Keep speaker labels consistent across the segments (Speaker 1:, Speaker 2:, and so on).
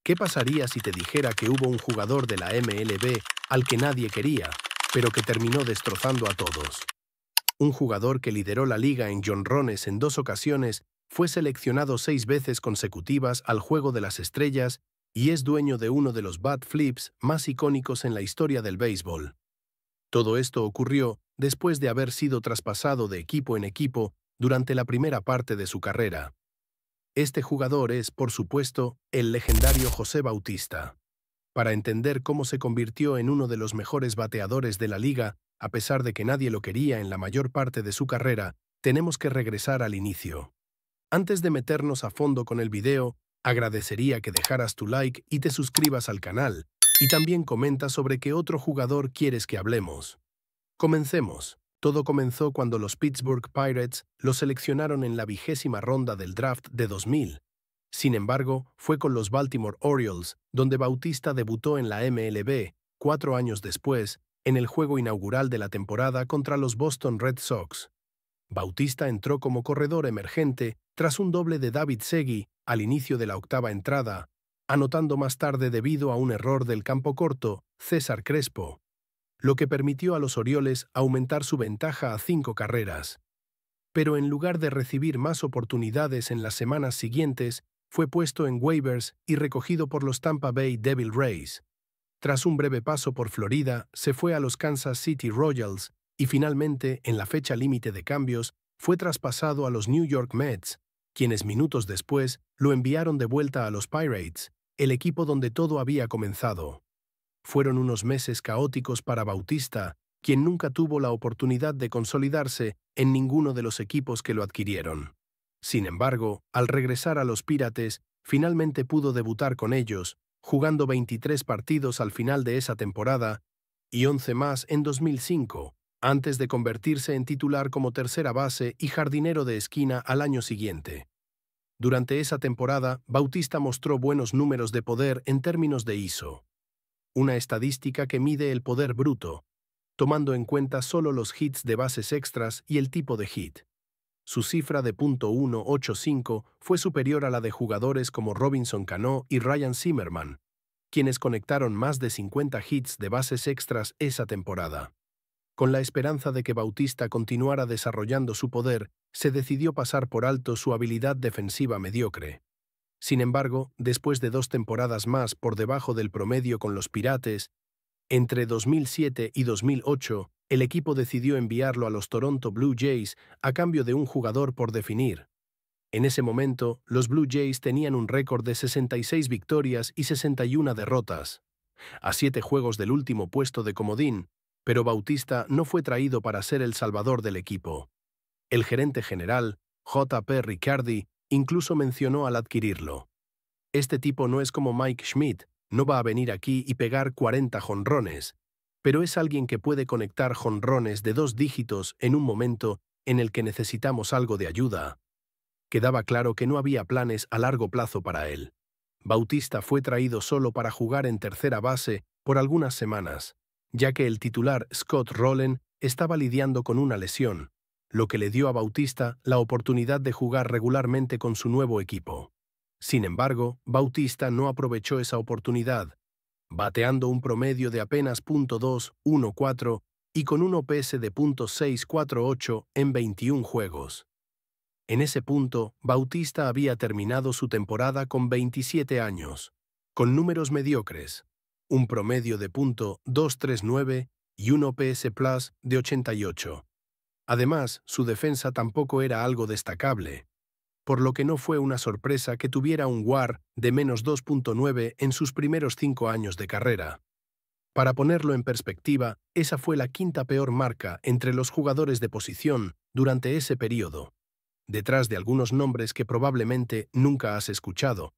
Speaker 1: ¿Qué pasaría si te dijera que hubo un jugador de la MLB al que nadie quería, pero que terminó destrozando a todos? Un jugador que lideró la liga en jonrones en 2 ocasiones, fue seleccionado 6 veces consecutivas al Juego de las Estrellas y es dueño de uno de los bat flips más icónicos en la historia del béisbol. Todo esto ocurrió después de haber sido traspasado de equipo en equipo durante la primera parte de su carrera. Este jugador es, por supuesto, el legendario José Bautista. Para entender cómo se convirtió en uno de los mejores bateadores de la liga, a pesar de que nadie lo quería en la mayor parte de su carrera, tenemos que regresar al inicio. Antes de meternos a fondo con el video, agradecería que dejaras tu like y te suscribas al canal, y también comenta sobre qué otro jugador quieres que hablemos. Comencemos. Todo comenzó cuando los Pittsburgh Pirates lo seleccionaron en la 20ª ronda del draft de 2000. Sin embargo, fue con los Baltimore Orioles, donde Bautista debutó en la MLB, 4 años después, en el juego inaugural de la temporada contra los Boston Red Sox. Bautista entró como corredor emergente tras un doble de David Segui al inicio de la 8ª entrada, anotando más tarde debido a un error del campo corto, César Crespo, lo que permitió a los Orioles aumentar su ventaja a 5 carreras. Pero en lugar de recibir más oportunidades en las semanas siguientes, fue puesto en waivers y recogido por los Tampa Bay Devil Rays. Tras un breve paso por Florida, se fue a los Kansas City Royals y finalmente, en la fecha límite de cambios, fue traspasado a los New York Mets, quienes minutos después lo enviaron de vuelta a los Pirates, el equipo donde todo había comenzado. Fueron unos meses caóticos para Bautista, quien nunca tuvo la oportunidad de consolidarse en ninguno de los equipos que lo adquirieron. Sin embargo, al regresar a los Pirates, finalmente pudo debutar con ellos, jugando 23 partidos al final de esa temporada y 11 más en 2005, antes de convertirse en titular como tercera base y jardinero de esquina al año siguiente. Durante esa temporada, Bautista mostró buenos números de poder en términos de ISO, una estadística que mide el poder bruto, tomando en cuenta solo los hits de bases extras y el tipo de hit. Su cifra de .185 fue superior a la de jugadores como Robinson Cano y Ryan Zimmerman, quienes conectaron más de 50 hits de bases extras esa temporada. Con la esperanza de que Bautista continuara desarrollando su poder, se decidió pasar por alto su habilidad defensiva mediocre. Sin embargo, después de 2 temporadas más por debajo del promedio con los Pirates, entre 2007 y 2008, el equipo decidió enviarlo a los Toronto Blue Jays a cambio de un jugador por definir. En ese momento, los Blue Jays tenían un récord de 66 victorias y 61 derrotas, a 7 juegos del último puesto de comodín, pero Bautista no fue traído para ser el salvador del equipo. El gerente general, J.P. Ricciardi, incluso mencionó al adquirirlo: "Este tipo no es como Mike Schmidt, no va a venir aquí y pegar 40 jonrones, pero es alguien que puede conectar jonrones de 2 dígitos en un momento en el que necesitamos algo de ayuda". Quedaba claro que no había planes a largo plazo para él. Bautista fue traído solo para jugar en tercera base por algunas semanas, ya que el titular Scott Rowland estaba lidiando con una lesión, lo que le dio a Bautista la oportunidad de jugar regularmente con su nuevo equipo. Sin embargo, Bautista no aprovechó esa oportunidad, bateando un promedio de apenas .214 y con un OPS de .648 en 21 juegos. En ese punto, Bautista había terminado su temporada con 27 años, con números mediocres, un promedio de .239 y un OPS Plus de 88. Además, su defensa tampoco era algo destacable, por lo que no fue una sorpresa que tuviera un WAR de -2.9 en sus primeros 5 años de carrera. Para ponerlo en perspectiva, esa fue la 5ª peor marca entre los jugadores de posición durante ese periodo, detrás de algunos nombres que probablemente nunca has escuchado.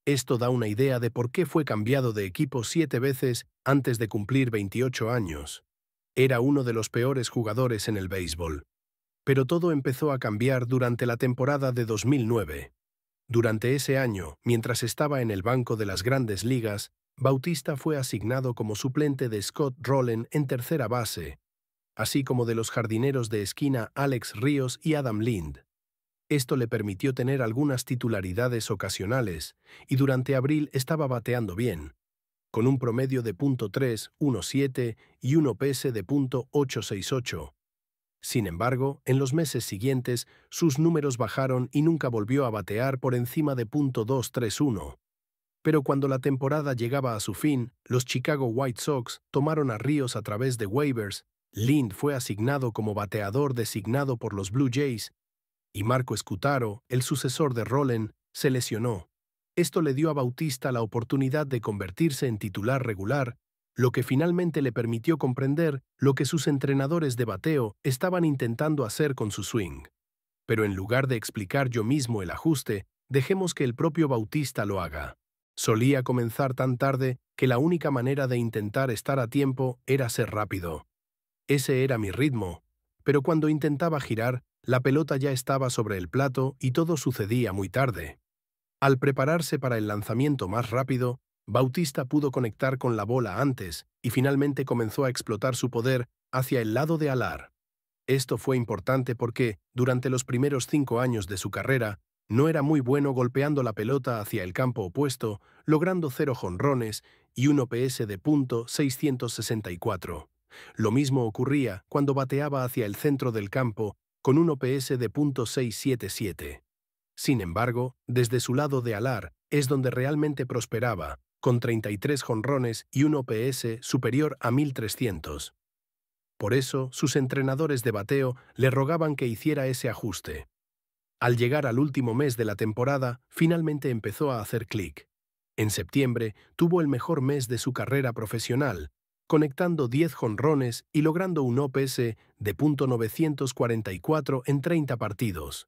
Speaker 1: Esto da una idea de por qué fue cambiado de equipo 7 veces antes de cumplir 28 años. Era uno de los peores jugadores en el béisbol. Pero todo empezó a cambiar durante la temporada de 2009. Durante ese año, mientras estaba en el banco de las Grandes Ligas, Bautista fue asignado como suplente de Scott Rowland en tercera base, así como de los jardineros de esquina Alex Ríos y Adam Lind. Esto le permitió tener algunas titularidades ocasionales, y durante abril estaba bateando bien, con un promedio de .3, 1.7 y un OPS de .868. Sin embargo, en los meses siguientes, sus números bajaron y nunca volvió a batear por encima de .231. Pero cuando la temporada llegaba a su fin, los Chicago White Sox tomaron a Ríos a través de waivers, Lind fue asignado como bateador designado por los Blue Jays, y Marco Escutaro, el sucesor de Rolen, se lesionó. Esto le dio a Bautista la oportunidad de convertirse en titular regular, lo que finalmente le permitió comprender lo que sus entrenadores de bateo estaban intentando hacer con su swing. Pero en lugar de explicar yo mismo el ajuste, dejemos que el propio Bautista lo haga. Solía comenzar tan tarde que la única manera de intentar estar a tiempo era ser rápido. Ese era mi ritmo, pero cuando intentaba girar, la pelota ya estaba sobre el plato y todo sucedía muy tarde. Al prepararse para el lanzamiento más rápido, Bautista pudo conectar con la bola antes y finalmente comenzó a explotar su poder hacia el lado de Alar. Esto fue importante porque, durante los primeros 5 años de su carrera, no era muy bueno golpeando la pelota hacia el campo opuesto, logrando 0 jonrones y un OPS de .664. Lo mismo ocurría cuando bateaba hacia el centro del campo, con un OPS de .677. Sin embargo, desde su lado de Alar es donde realmente prosperaba, con 33 jonrones y un OPS superior a 1300. Por eso, sus entrenadores de bateo le rogaban que hiciera ese ajuste. Al llegar al último mes de la temporada, finalmente empezó a hacer clic. En septiembre, tuvo el mejor mes de su carrera profesional, conectando 10 jonrones y logrando un OPS de .944 en 30 partidos.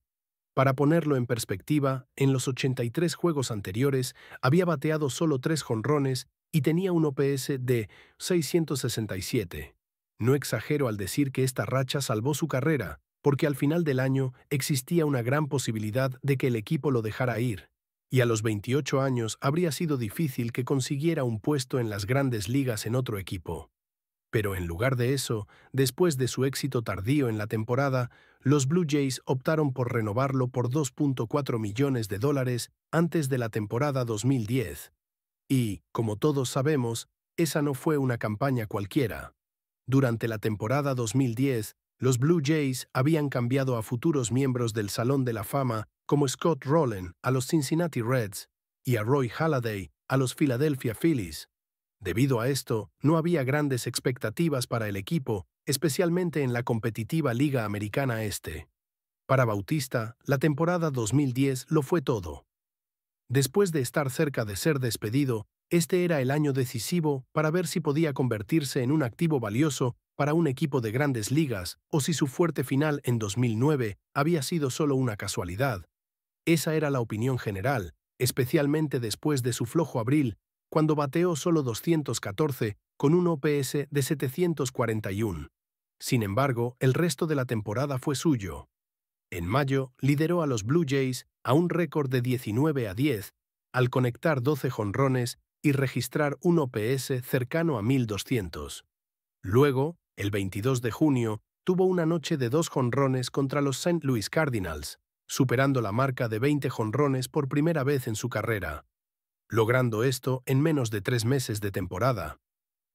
Speaker 1: Para ponerlo en perspectiva, en los 83 juegos anteriores había bateado solo 3 jonrones y tenía un OPS de 667. No exagero al decir que esta racha salvó su carrera, porque al final del año existía una gran posibilidad de que el equipo lo dejara ir, y a los 28 años habría sido difícil que consiguiera un puesto en las grandes ligas en otro equipo. Pero en lugar de eso, después de su éxito tardío en la temporada, los Blue Jays optaron por renovarlo por $2.4 millones antes de la temporada 2010. Y, como todos sabemos, esa no fue una campaña cualquiera. Durante la temporada 2010, los Blue Jays habían cambiado a futuros miembros del Salón de la Fama como Scott Rowland a los Cincinnati Reds y a Roy Halladay a los Philadelphia Phillies. Debido a esto, no había grandes expectativas para el equipo, especialmente en la competitiva Liga Americana Este. Para Bautista, la temporada 2010 lo fue todo. Después de estar cerca de ser despedido, este era el año decisivo para ver si podía convertirse en un activo valioso para un equipo de grandes ligas o si su fuerte final en 2009 había sido solo una casualidad. Esa era la opinión general, especialmente después de su flojo abril, cuando bateó solo 214 con un OPS de 741. Sin embargo, el resto de la temporada fue suyo. En mayo, lideró a los Blue Jays a un récord de 19-10, al conectar 12 jonrones y registrar un OPS cercano a 1200. Luego, el 22 de junio, tuvo una noche de 2 jonrones contra los St. Louis Cardinals, superando la marca de 20 jonrones por primera vez en su carrera, logrando esto en menos de 3 meses de temporada.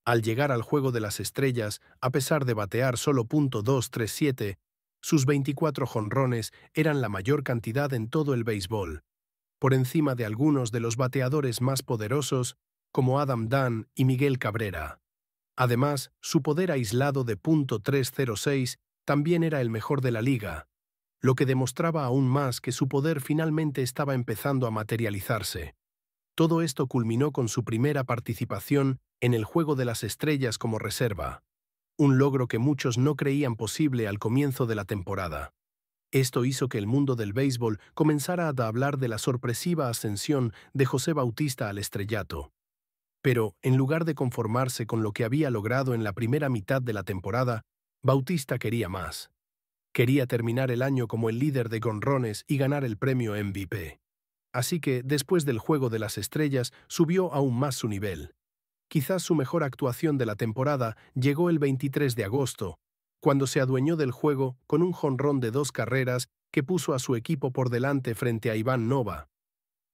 Speaker 1: Al llegar al Juego de las Estrellas, a pesar de batear solo .237, sus 24 jonrones eran la mayor cantidad en todo el béisbol, por encima de algunos de los bateadores más poderosos como Adam Dunn y Miguel Cabrera. Además, su poder aislado de .306 también era el mejor de la liga, lo que demostraba aún más que su poder finalmente estaba empezando a materializarse. Todo esto culminó con su primera participación en el Juego de las Estrellas como reserva, un logro que muchos no creían posible al comienzo de la temporada. Esto hizo que el mundo del béisbol comenzara a hablar de la sorpresiva ascensión de José Bautista al estrellato. Pero, en lugar de conformarse con lo que había logrado en la primera mitad de la temporada, Bautista quería más. Quería terminar el año como el líder de jonrones y ganar el premio MVP. Así que, después del Juego de las Estrellas, subió aún más su nivel. Quizás su mejor actuación de la temporada llegó el 23 de agosto, cuando se adueñó del juego con un jonrón de 2 carreras que puso a su equipo por delante frente a Ivan Nova.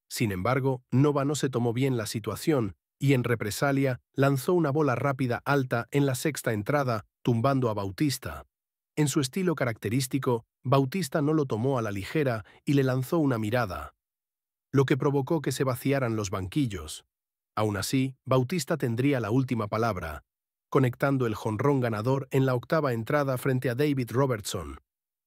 Speaker 1: Sin embargo, Nova no se tomó bien la situación y, en represalia, lanzó una bola rápida alta en la sexta entrada, tumbando a Bautista. En su estilo característico, Bautista no lo tomó a la ligera y le lanzó una mirada, lo que provocó que se vaciaran los banquillos. Aún así, Bautista tendría la última palabra, conectando el jonrón ganador en la octava entrada frente a David Robertson.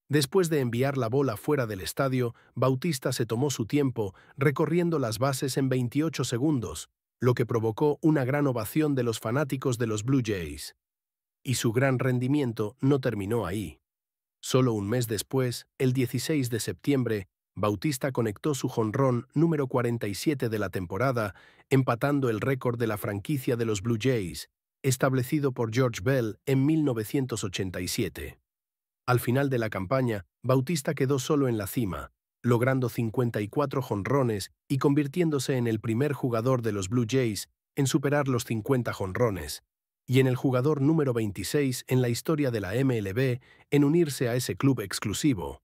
Speaker 1: Después de enviar la bola fuera del estadio, Bautista se tomó su tiempo, recorriendo las bases en 28 segundos, lo que provocó una gran ovación de los fanáticos de los Blue Jays. Y su gran rendimiento no terminó ahí. Solo un mes después, el 16 de septiembre, Bautista conectó su jonrón número 47 de la temporada, empatando el récord de la franquicia de los Blue Jays, establecido por George Bell en 1987. Al final de la campaña, Bautista quedó solo en la cima, logrando 54 jonrones y convirtiéndose en el primer jugador de los Blue Jays en superar los 50 jonrones, y en el jugador número 26 en la historia de la MLB en unirse a ese club exclusivo.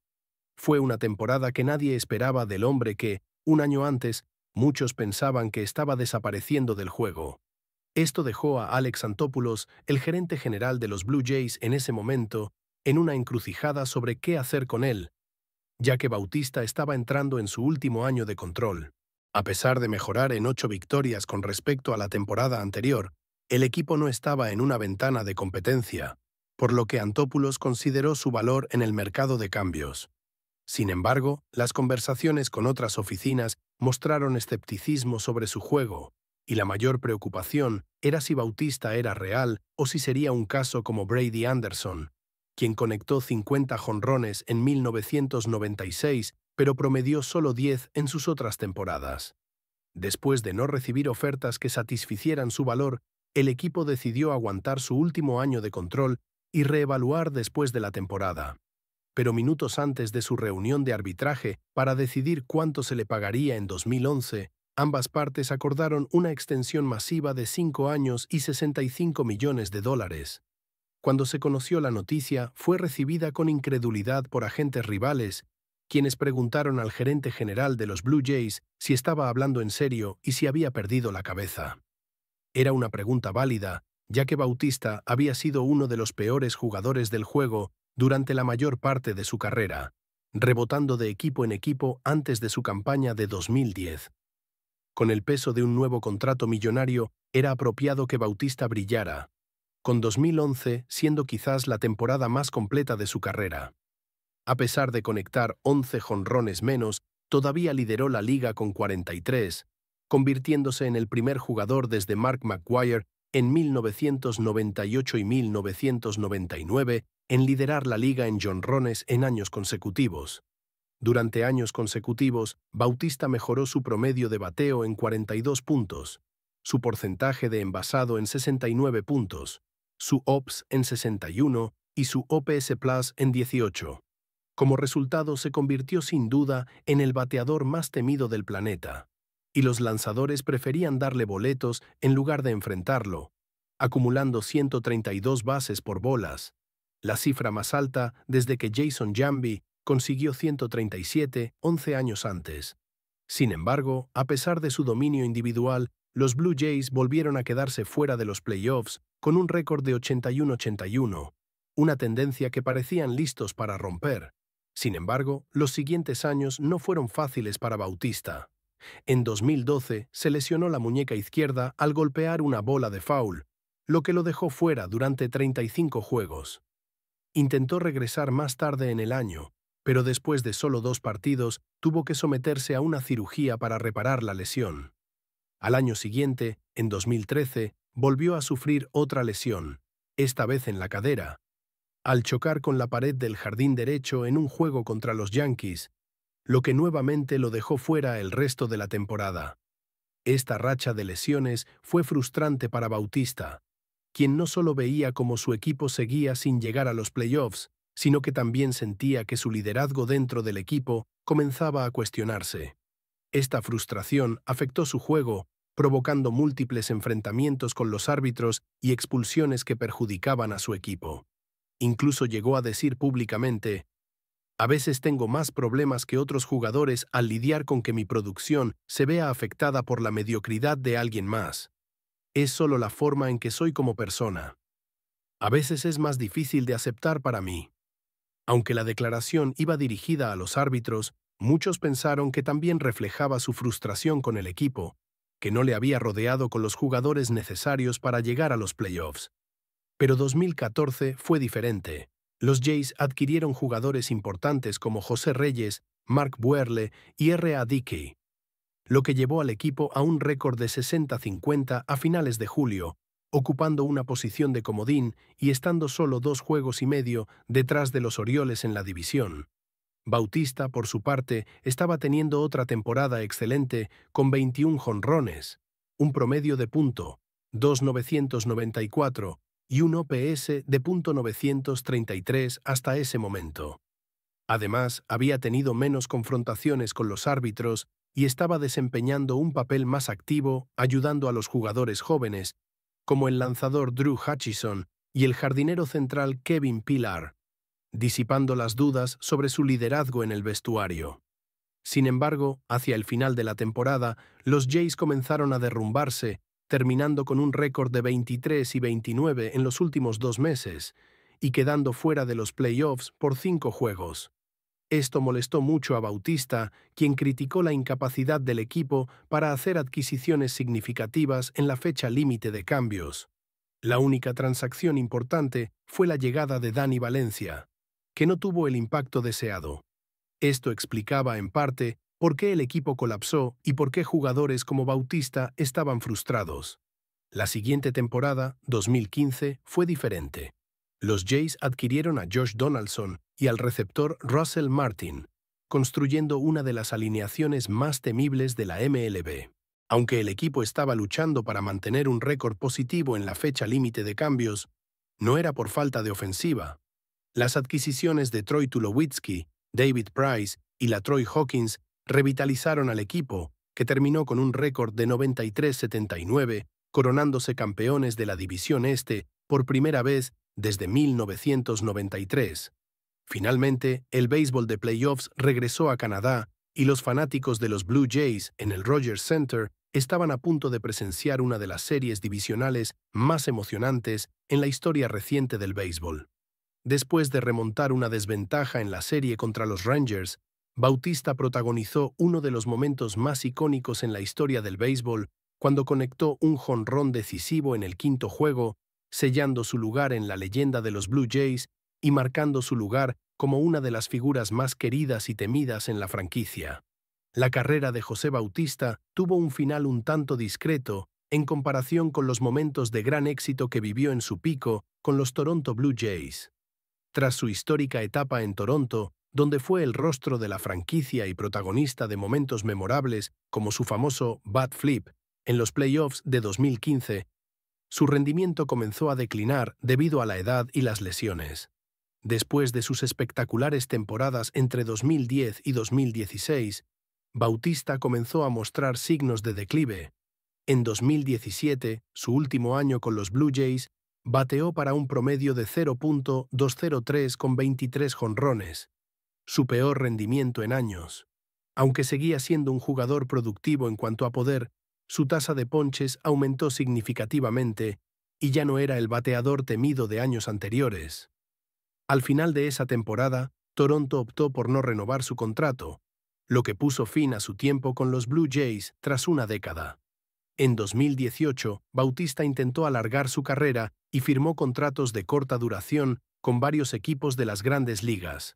Speaker 1: Fue una temporada que nadie esperaba del hombre que, un año antes, muchos pensaban que estaba desapareciendo del juego. Esto dejó a Alex Anthopoulos, el gerente general de los Blue Jays en ese momento, en una encrucijada sobre qué hacer con él, ya que Bautista estaba entrando en su último año de control. A pesar de mejorar en 8 victorias con respecto a la temporada anterior, el equipo no estaba en una ventana de competencia, por lo que Anthopoulos consideró su valor en el mercado de cambios. Sin embargo, las conversaciones con otras oficinas mostraron escepticismo sobre su juego, y la mayor preocupación era si Bautista era real o si sería un caso como Brady Anderson, quien conectó 50 jonrones en 1996, pero promedió solo 10 en sus otras temporadas. Después de no recibir ofertas que satisficieran su valor, el equipo decidió aguantar su último año de control y reevaluar después de la temporada. Pero minutos antes de su reunión de arbitraje para decidir cuánto se le pagaría en 2011, ambas partes acordaron una extensión masiva de 5 años y $65 millones. Cuando se conoció la noticia, fue recibida con incredulidad por agentes rivales, quienes preguntaron al gerente general de los Blue Jays si estaba hablando en serio y si había perdido la cabeza. Era una pregunta válida, ya que Bautista había sido uno de los peores jugadores del juego durante la mayor parte de su carrera, rebotando de equipo en equipo antes de su campaña de 2010. Con el peso de un nuevo contrato millonario, era apropiado que Bautista brillara, con 2011 siendo quizás la temporada más completa de su carrera. A pesar de conectar 11 jonrones menos, todavía lideró la liga con 43, convirtiéndose en el primer jugador desde Mark McGwire en 1998 y 1999 en liderar la liga en jonrones en años consecutivos. Durante años consecutivos, Bautista mejoró su promedio de bateo en 42 puntos, su porcentaje de envasado en 69 puntos, su OPS en 61 y su OPS Plus en 18. Como resultado, se convirtió sin duda en el bateador más temido del planeta, y los lanzadores preferían darle boletos en lugar de enfrentarlo, acumulando 132 bases por bolas, la cifra más alta desde que Jason Giambi consiguió 137 11 años antes. Sin embargo, a pesar de su dominio individual, los Blue Jays volvieron a quedarse fuera de los playoffs con un récord de 81-81, una tendencia que parecían listos para romper. Sin embargo, los siguientes años no fueron fáciles para Bautista. En 2012 se lesionó la muñeca izquierda al golpear una bola de foul, lo que lo dejó fuera durante 35 juegos. Intentó regresar más tarde en el año, pero después de solo 2 partidos tuvo que someterse a una cirugía para reparar la lesión. Al año siguiente, en 2013, volvió a sufrir otra lesión, esta vez en la cadera, al chocar con la pared del jardín derecho en un juego contra los Yankees, lo que nuevamente lo dejó fuera el resto de la temporada. Esta racha de lesiones fue frustrante para Bautista, quien no solo veía cómo su equipo seguía sin llegar a los playoffs, sino que también sentía que su liderazgo dentro del equipo comenzaba a cuestionarse. Esta frustración afectó su juego, provocando múltiples enfrentamientos con los árbitros y expulsiones que perjudicaban a su equipo. Incluso llegó a decir públicamente: A veces tengo más problemas que otros jugadores al lidiar con que mi producción se vea afectada por la mediocridad de alguien más. Es solo la forma en que soy como persona. A veces es más difícil de aceptar para mí. Aunque la declaración iba dirigida a los árbitros, muchos pensaron que también reflejaba su frustración con el equipo, que no le había rodeado con los jugadores necesarios para llegar a los playoffs. Pero 2014 fue diferente. Los Jays adquirieron jugadores importantes como José Reyes, Mark Buehrle y R.A. Dickey, lo que llevó al equipo a un récord de 60-50 a finales de julio, ocupando una posición de comodín y estando solo 2 juegos y medio detrás de los Orioles en la división. Bautista, por su parte, estaba teniendo otra temporada excelente con 21 jonrones, un promedio de .294 y un OPS de .933 hasta ese momento. Además, había tenido menos confrontaciones con los árbitros y estaba desempeñando un papel más activo ayudando a los jugadores jóvenes, como el lanzador Drew Hutchison y el jardinero central Kevin Pillar, disipando las dudas sobre su liderazgo en el vestuario. Sin embargo, hacia el final de la temporada, los Jays comenzaron a derrumbarse, terminando con un récord de 23-29 en los últimos 2 meses y quedando fuera de los playoffs por 5 juegos. Esto molestó mucho a Bautista, quien criticó la incapacidad del equipo para hacer adquisiciones significativas en la fecha límite de cambios. La única transacción importante fue la llegada de Danny Valencia, que no tuvo el impacto deseado. Esto explicaba, en parte, por qué el equipo colapsó y por qué jugadores como Bautista estaban frustrados. La siguiente temporada, 2015, fue diferente. Los Jays adquirieron a Josh Donaldson y al receptor Russell Martin, construyendo una de las alineaciones más temibles de la MLB. Aunque el equipo estaba luchando para mantener un récord positivo en la fecha límite de cambios, no era por falta de ofensiva. Las adquisiciones de Troy Tulowitzki, David Price y LaTroy Hawkins revitalizaron al equipo, que terminó con un récord de 93-79, coronándose campeones de la División Este por primera vez desde 1993. Finalmente, el béisbol de playoffs regresó a Canadá y los fanáticos de los Blue Jays en el Rogers Center estaban a punto de presenciar una de las series divisionales más emocionantes en la historia reciente del béisbol. Después de remontar una desventaja en la serie contra los Rangers, Bautista protagonizó uno de los momentos más icónicos en la historia del béisbol cuando conectó un jonrón decisivo en el 5º juego, sellando su lugar en la leyenda de los Blue Jays y marcando su lugar como una de las figuras más queridas y temidas en la franquicia. La carrera de José Bautista tuvo un final un tanto discreto en comparación con los momentos de gran éxito que vivió en su pico con los Toronto Blue Jays. Tras su histórica etapa en Toronto, donde fue el rostro de la franquicia y protagonista de momentos memorables como su famoso bat flip en los playoffs de 2015, su rendimiento comenzó a declinar debido a la edad y las lesiones. Después de sus espectaculares temporadas entre 2010 y 2016, Bautista comenzó a mostrar signos de declive. En 2017, su último año con los Blue Jays, bateó para un promedio de 0.203 con 23 jonrones, su peor rendimiento en años. Aunque seguía siendo un jugador productivo en cuanto a poder, su tasa de ponches aumentó significativamente y ya no era el bateador temido de años anteriores. Al final de esa temporada, Toronto optó por no renovar su contrato, lo que puso fin a su tiempo con los Blue Jays tras una década. En 2018, Bautista intentó alargar su carrera y firmó contratos de corta duración con varios equipos de las grandes ligas.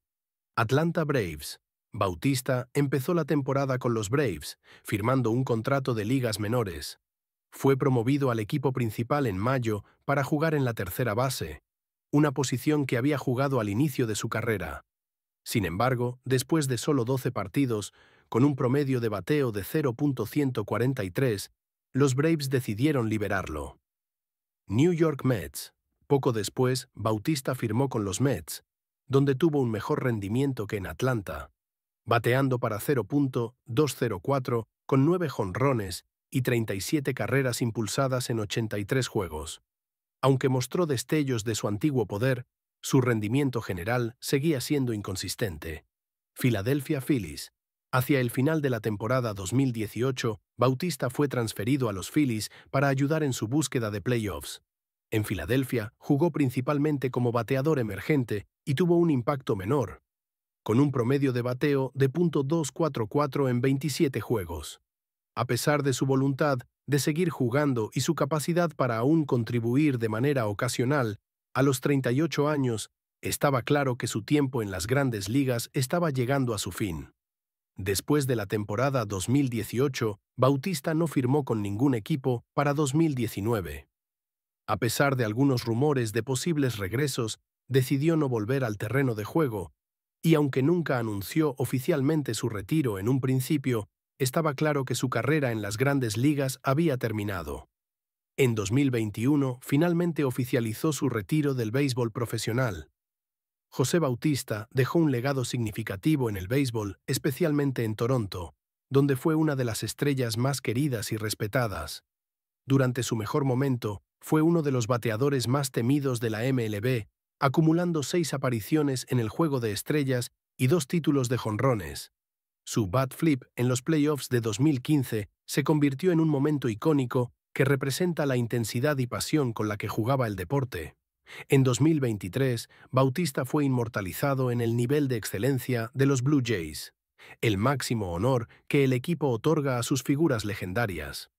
Speaker 1: Atlanta Braves. Bautista empezó la temporada con los Braves, firmando un contrato de ligas menores. Fue promovido al equipo principal en mayo para jugar en la tercera base, una posición que había jugado al inicio de su carrera. Sin embargo, después de solo 12 partidos, con un promedio de bateo de 0.143, los Braves decidieron liberarlo. New York Mets. Poco después, Bautista firmó con los Mets, donde tuvo un mejor rendimiento que en Atlanta, bateando para 0.204 con 9 jonrones y 37 carreras impulsadas en 83 juegos. Aunque mostró destellos de su antiguo poder, su rendimiento general seguía siendo inconsistente. Philadelphia Phillies. Hacia el final de la temporada 2018, Bautista fue transferido a los Phillies para ayudar en su búsqueda de playoffs. En Filadelfia, jugó principalmente como bateador emergente y tuvo un impacto menor, con un promedio de bateo de .244 en 27 juegos. A pesar de su voluntad de seguir jugando y su capacidad para aún contribuir de manera ocasional, a los 38 años, estaba claro que su tiempo en las grandes ligas estaba llegando a su fin. Después de la temporada 2018, Bautista no firmó con ningún equipo para 2019. A pesar de algunos rumores de posibles regresos, decidió no volver al terreno de juego, y aunque nunca anunció oficialmente su retiro en un principio, estaba claro que su carrera en las grandes ligas había terminado. En 2021, finalmente oficializó su retiro del béisbol profesional. José Bautista dejó un legado significativo en el béisbol, especialmente en Toronto, donde fue una de las estrellas más queridas y respetadas. Durante su mejor momento, fue uno de los bateadores más temidos de la MLB, acumulando 6 apariciones en el Juego de Estrellas y 2 títulos de jonrones. Su bat flip en los playoffs de 2015 se convirtió en un momento icónico que representa la intensidad y pasión con la que jugaba el deporte. En 2023, Bautista fue inmortalizado en el nivel de excelencia de los Blue Jays, el máximo honor que el equipo otorga a sus figuras legendarias.